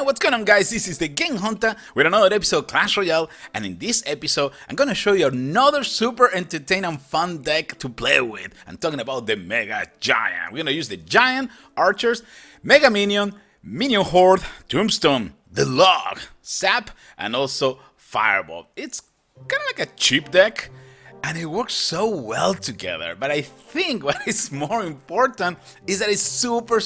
what's going on, guys? This is the Game Hunter with another episode of Clash Royale, and in this episode I'm gonna show you another super entertaining and fun deck to play with. I'm talking about the Mega Giant. We're gonna use the Giant, Archers, Mega Minion, Minion Horde, Tombstone, the Log, Sap, and also Fireball. It's kind of like a cheap deck, and it works so well together. But I think what is more important is that it's super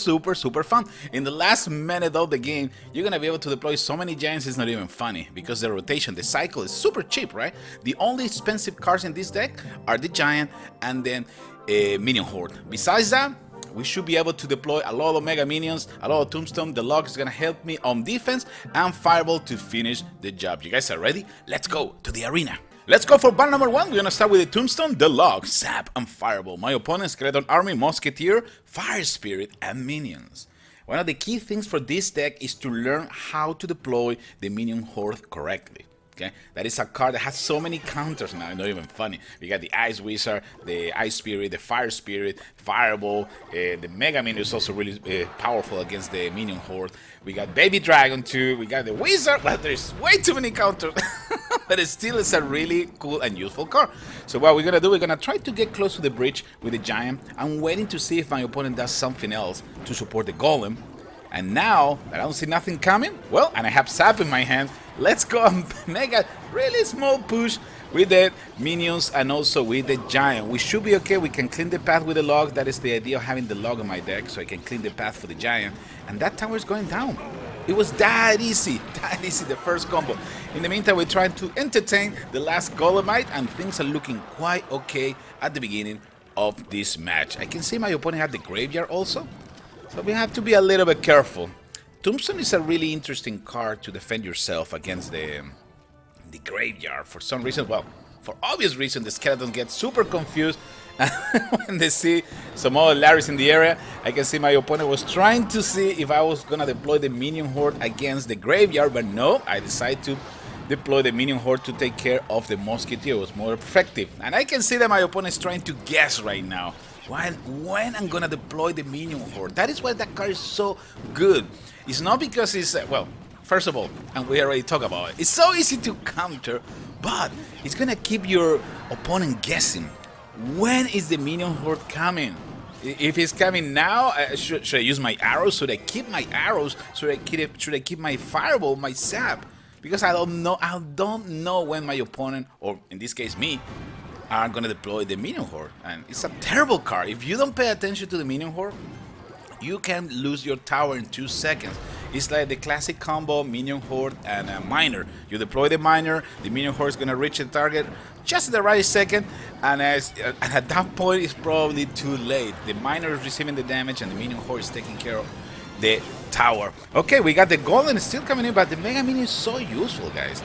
fun. In the last minute of the game, you're gonna be able to deploy so many giants, it's not even funny, because the rotation, the cycle is super cheap, right? The only expensive cards in this deck are the giant and then Minion Horde. Besides that, we should be able to deploy a lot of Mega Minions, a lot of Tombstone. The Log is gonna help me on defense, and Fireball to finish the job. You guys are ready? Let's go to the arena. Let's go for battle number 1. We're gonna start with the Tombstone, the Log, Sap, and Fireball. My opponent, Skeleton Army, Musketeer, Fire Spirit, and Minions. One of the key things for this deck is to learn how to deploy the Minion Horde correctly. Okay? That is a card that has so many counters now, not even funny. We got the Ice Wizard, the Ice Spirit, the Fire Spirit, Fireball, the Mega Minion is also really powerful against the Minion Horde. We got Baby Dragon too, we got the Wizard, but there's way too many counters. But it still is a really cool and useful card. So what we're gonna do, we're gonna try to get close to the bridge with the Giant. I'm waiting to see if my opponent does something else to support the Golem. And now that I don't see nothing coming, well, and I have Sap in my hand, let's go and make a really small push with the Minions and also with the Giant. We should be okay. We can clean the path with the Log. That is the idea of having the Log in my deck, so I can clean the path for the Giant. And that tower is going down. It was that easy, the first combo. In the meantime, we're trying to entertain the last Golemite, and things are looking quite okay at the beginning of this match. I can see my opponent had the Graveyard also, so we have to be a little bit careful. Tombstone is a really interesting card to defend yourself against the Graveyard. For some reason, well, for obvious reason, the Skeletons get super confused when they see some other Larrys in the area. I can see my opponent was trying to see if I was gonna deploy the Minion Horde against the Graveyard, but no, I decided to deploy the Minion Horde to take care of the Musketeer. It was more effective. And I can see that my opponent is trying to guess right now when I'm gonna deploy the Minion Horde. That is why that card is so good. It's not because it's, well, first of all, and we already talked about it, it's so easy to counter, but it's gonna keep your opponent guessing. When is the Minion Horde coming? If it's coming now, should I use my arrows? Should I keep my arrows? Should I keep my Fireball, my Sap? Because I don't know when my opponent, or in this case me, are gonna deploy the Minion Horde. And it's a terrible card. If you don't pay attention to the Minion Horde, you can lose your tower in 2 seconds. It's like the classic combo Minion Horde and a Miner. You deploy the Miner, the Minion Horde is gonna reach the target just at the right second, and at that point it's probably too late. The Miner is receiving the damage and the Minion Horde is taking care of the tower. Okay, we got the Golem still coming in, but the Mega Minion is so useful, guys.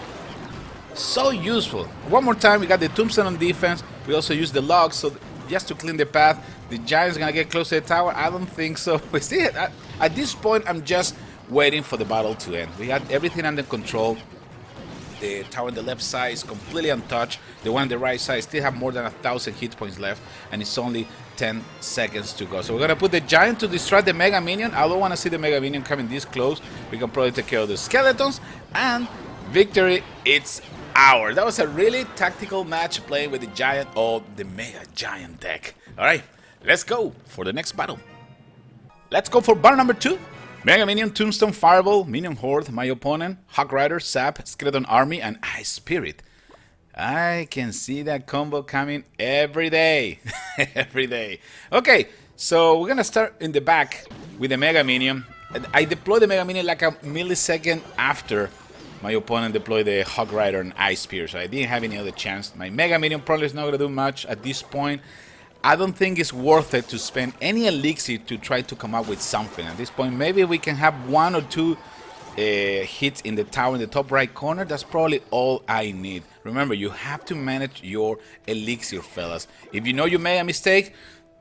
So useful. One more time, we got the Tombstone on defense. We also use the Log, so just to clean the path. The Giant's gonna get close to the tower. I don't think so. We see it. At this point, I'm just waiting for the battle to end. We got everything under control. The tower on the left side is completely untouched. The one on the right side still have more than 1,000 hit points left, and it's only 10 seconds to go. So we're gonna put the Giant to distract the Mega Minion. I don't want to see the Mega Minion coming this close. We can probably take care of the Skeletons, and victory, it's ours. That was a really tactical match playing with the Giant or the Mega Giant deck. All right, let's go for the next battle. Let's go for battle number 2. Mega Minion, Tombstone, Fireball, Minion Horde. My opponent, Hawk Rider, Sap, Skeleton Army, and Ice Spirit. I can see that combo coming every day. Every day. Okay, so we're gonna start in the back with the Mega Minion. I deploy the Mega Minion like a millisecond after my opponent deployed the Hawk Rider and Ice Spear, so I didn't have any other chance. My Mega Minion probably is not gonna do much at this point. I don't think it's worth it to spend any elixir to try to come up with something. At this point, maybe we can have 1 or 2 hits in the tower in the top right corner. That's probably all I need. Remember, you have to manage your elixir, fellas. If you know you made a mistake,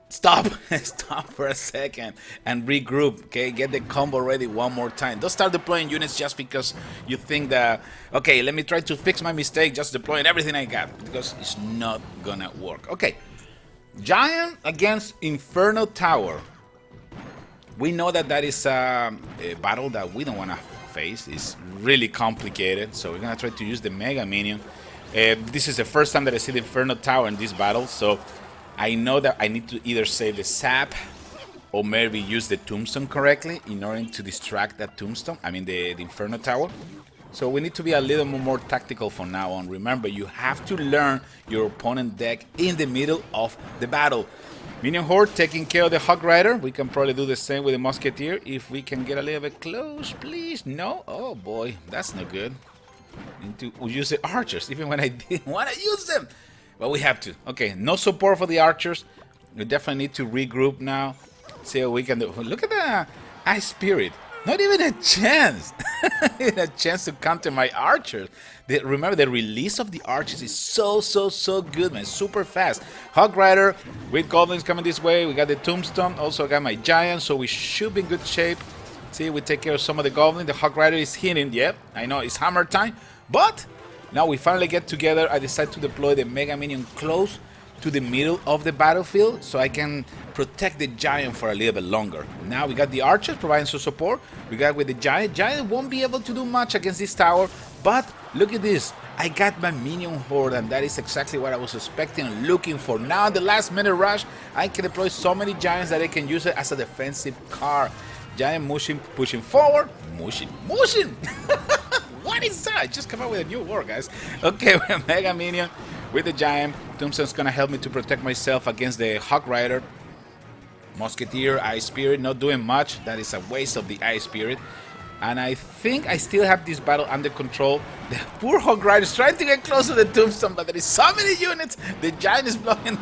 stop. Stop for a second and regroup, okay? Get the combo ready one more time. Don't start deploying units just because you think that, okay, let me try to fix my mistake, just deploying everything I got, because it's not gonna work. Okay. Giant against Inferno Tower. We know that that is a battle that we don't want to face. It's really complicated, so we're gonna try to use the Mega Minion. This is the first time that I see the Inferno Tower in this battle, so I know that I need to either save the sap or maybe use the Tombstone correctly in order to distract that Tombstone, I mean the Inferno Tower. So we need to be a little more tactical from now on. Remember, you have to learn your opponent deck in the middle of the battle. Minion Horde taking care of the Hog Rider. We can probably do the same with the Musketeer if we can get a little bit close, please. No? Oh boy, that's no good. Need to use the archers, even when I didn't want to use them. But we have to. Okay, no support for the archers. We definitely need to regroup now. See what we can do. Look at the Ice Spirit. Not even a chance. A chance to counter my archers. Remember, the release of the archers is so good, man. Super fast. Hog Rider with goblins coming this way. We got the Tombstone. Also got my giant, so we should be in good shape. See, we take care of some of the goblins. The Hog Rider is hitting. Yep, I know it's hammer time. But now we finally get together. I decide to deploy the Mega Minion close to the middle of the battlefield so I can protect the giant for a little bit longer. Now we got the archers providing some support. We got with the giant. Giant won't be able to do much against this tower, but look at this. I got my Minion Horde, and that is exactly what I was expecting and looking for. Now in the last minute rush, I can deploy so many giants that I can use it as a defensive card. Giant pushing forward. Mushing. What is that? I just come up with a new word, guys. Okay, we're Mega Minion with the giant. Tombstone's gonna help me to protect myself against the Hog Rider. Musketeer, Ice Spirit, not doing much. That is a waste of the Ice Spirit. And I think I still have this battle under control. The poor Hog Rider is trying to get close to the Tombstone, but there is so many units. The giant is blocking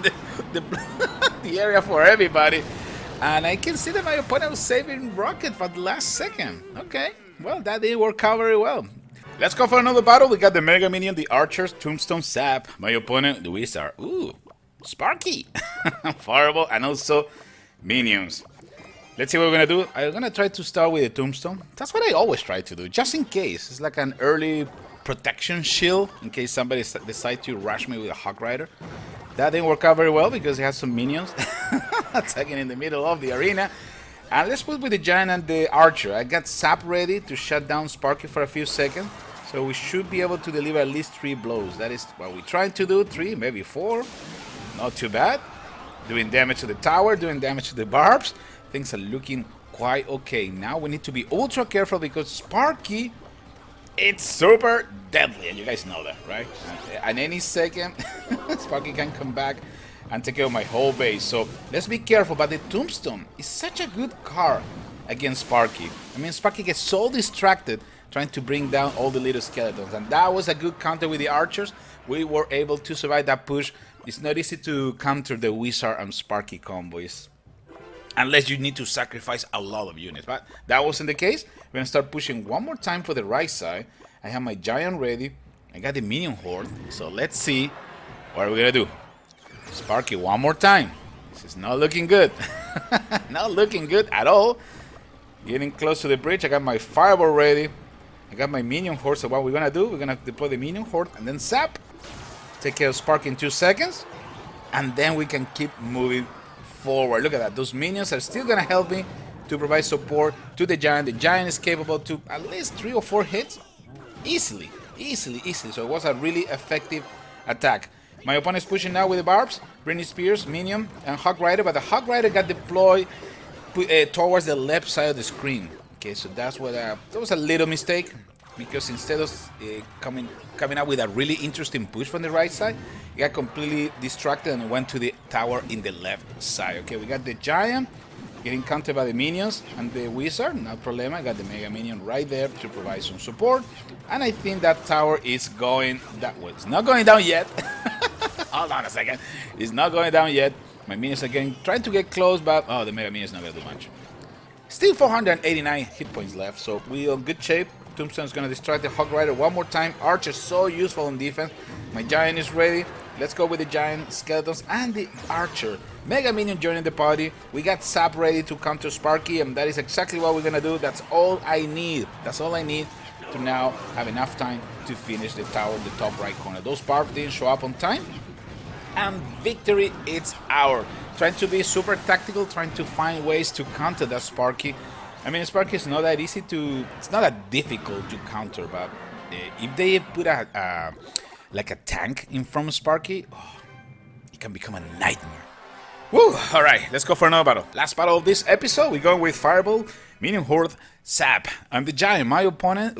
the area for everybody. And I can see that my opponent was saving Rocket for the last second. Okay, well, that didn't work out very well. Let's go for another battle. We got the Mega Minion, the Archers, Tombstone, Sap. My opponent, the Wizard. Ooh, Sparky. Fireball, and also Minions. Let's see what we're gonna do. I'm gonna try to start with the Tombstone. That's what I always try to do, just in case. It's like an early protection shield in case somebody decides to rush me with a Hog Rider. That didn't work out very well because it has some minions attacking in the middle of the arena. And let's put with the giant and the archer. I got Sap ready to shut down Sparky for a few seconds. So we should be able to deliver at least 3 blows. That is what we're trying to do. 3, maybe 4. Not too bad. Doing damage to the tower, doing damage to the barbs. Things are looking quite okay. Now we need to be ultra careful because Sparky, it's super deadly. And you guys know that, right? At any second, Sparky can come back and take care of my whole base. So let's be careful. But the Tombstone is such a good card against Sparky. I mean, Sparky gets so distracted trying to bring down all the little skeletons. And that was a good counter with the archers. We were able to survive that push. It's not easy to counter the Wizard and Sparky combos unless you need to sacrifice a lot of units. But that wasn't the case. We're going to start pushing one more time for the right side. I have my giant ready. I got the Minion Horde. So let's see what we're going to do. Sparky one more time. This is not looking good. Not looking good at all. Getting close to the bridge. I got my Fireball ready. I got my Minion Horde. So what we're going to do, we're going to deploy the Minion Horde and then Sap. Take care of Sparky in 2 seconds. And then we can keep moving forward. Look at that. Those minions are still going to help me to provide support to the giant. The giant is capable to at least 3 or 4 hits. Easily. So it was a really effective attack. My opponent is pushing now with the barbs, Britney Spears, Minion, and Hog Rider, but the Hog Rider got deployed towards the left side of the screen. Okay, so that's what that was a little mistake because instead of coming out with a really interesting push from the right side, it got completely distracted and went to the tower in the left side. Okay, we got the giant getting countered by the minions and the wizard. No problem. I got the Mega Minion right there to provide some support, and I think that tower is going that way. It's not going down yet. Hold on a second. It's not going down yet. My minions are trying to get close, but oh, the Mega Minion is not going to do much. Still 489 hit points left, so we're in good shape. Tombstone's going to distract the Hog Rider one more time. Archer so useful in defense. My giant is ready. Let's go with the giant, skeletons, and the archer. Mega Minion joining the party. We got Sap ready to counter Sparky, and that is exactly what we're going to do. That's all I need. That's all I need to now have enough time to finish the tower in the top right corner. Those barbs didn't show up on time. And victory, it's ours. Trying to be super tactical, trying to find ways to counter that Sparky. I mean, Sparky is not that easy to. It's not that difficult to counter, but if they put like a tank in front of Sparky, oh, it can become a nightmare. Woo! All right, let's go for another battle. Last battle of this episode, we're going with Fireball, Minion Horde, Sap. I'm the Giant. My opponent,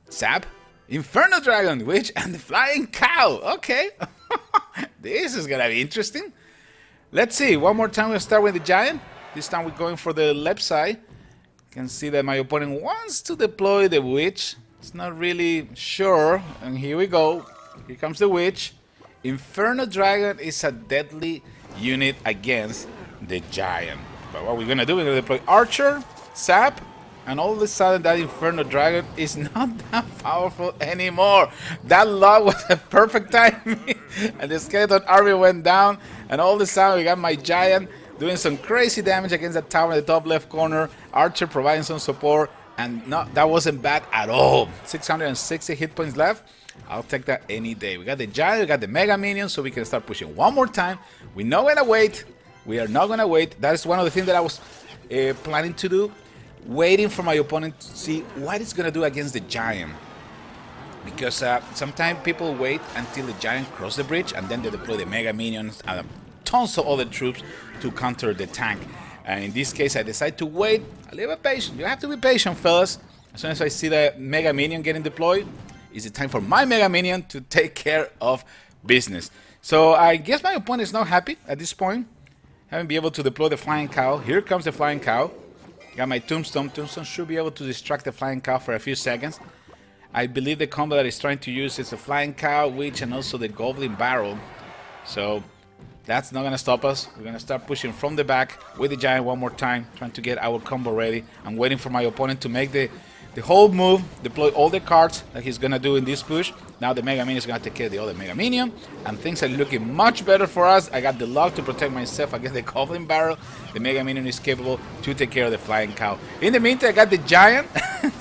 Sap, Inferno Dragon, Witch, and the Flying Cow. Okay, this is gonna be interesting. Let's see. One more time, we'll start with the Giant. This time we're going for the left side. You can see that my opponent wants to deploy the Witch. It's not really sure. And here we go. Here comes the Witch. Inferno Dragon is a deadly unit against the Giant. But what we're gonna do, we're gonna deploy Archer, Sap, and all of a sudden that Inferno Dragon is not that powerful anymore. That log was a perfect timing. And the Skeleton Army went down, and all of a sudden we got my Giant doing some crazy damage against that tower in the top left corner. Archer providing some support, and no, that wasn't bad at all. 660 hit points left. I'll take that any day. We got the Giant, we got the Mega Minion, so we can start pushing one more time. We're not gonna wait. We are not gonna wait. That is one of the things that I was planning to do. Waiting for my opponent to see what it's gonna do against the Giant. Because sometimes people wait until the Giant cross the bridge, and then they deploy the Mega Minions and tons of other troops to counter the tank. And in this case, I decided to wait a little bit patient. You have to be patient, fellas. As soon as I see the Mega Minion getting deployed, it's time for my Mega Minion to take care of business. So I guess my opponent is not happy at this point. Haven't been able to deploy the Flying Cow. Here comes the Flying Cow. Got my Tombstone. Tombstone should be able to distract the Flying Cow for a few seconds. I believe the combo that he's trying to use is the Flying Cow, Witch, and also the Goblin Barrel. So that's not gonna stop us. We're gonna start pushing from the back with the Giant one more time, trying to get our combo ready. I'm waiting for my opponent to make the whole move, deploy all the cards that he's gonna do in this push. Now the Mega Minion is gonna take care of the other Mega Minion, and things are looking much better for us. I got the log to protect myself against the Goblin Barrel. The Mega Minion is capable to take care of the Flying Cow. In the meantime, I got the Giant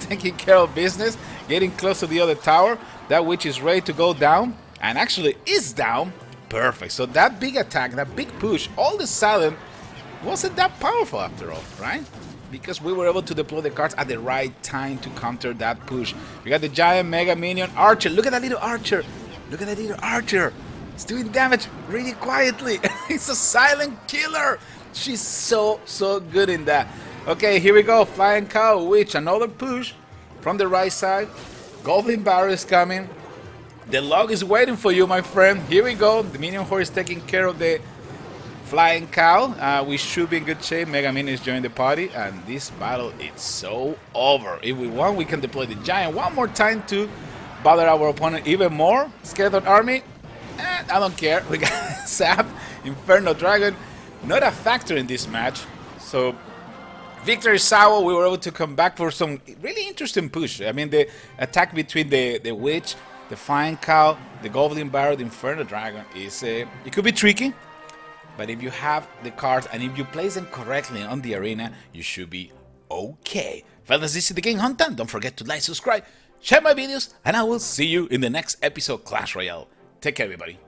taking care of business, getting close to the other tower. That Witch is ready to go down, and actually is down. Perfect. So that big attack, that big push, all of a sudden wasn't that powerful after all, right? Because we were able to deploy the cards at the right time to counter that push. We got the Giant, Mega Minion, Archer. Look at that little Archer. Look at that little Archer. It's doing damage really quietly. It's a silent killer. She's so good in that. Okay, here we go. Flying Cow, Witch, another push from the right side. Goblin Barrel is coming. The log is waiting for you, my friend. Here we go. The Minion Horde is taking care of the Flying Cow. We should be in good shape. Mega Minion is joining the party, and this battle is so over. If we want, we can deploy the Giant one more time to bother our opponent even more. Skeleton Army, I don't care. We got Sap, Inferno Dragon, not a factor in this match. So victory sour. We were able to come back for some really interesting push. I mean, the attack between the Witch, the Flying Cow, the Goblin Barrel, the Inferno Dragon is it could be tricky. But if you have the cards and if you place them correctly on the arena, you should be okay. Fellas, this is TheGameHuntah. Don't forget to like, subscribe, share my videos, and I will see you in the next episode Clash Royale. Take care, everybody.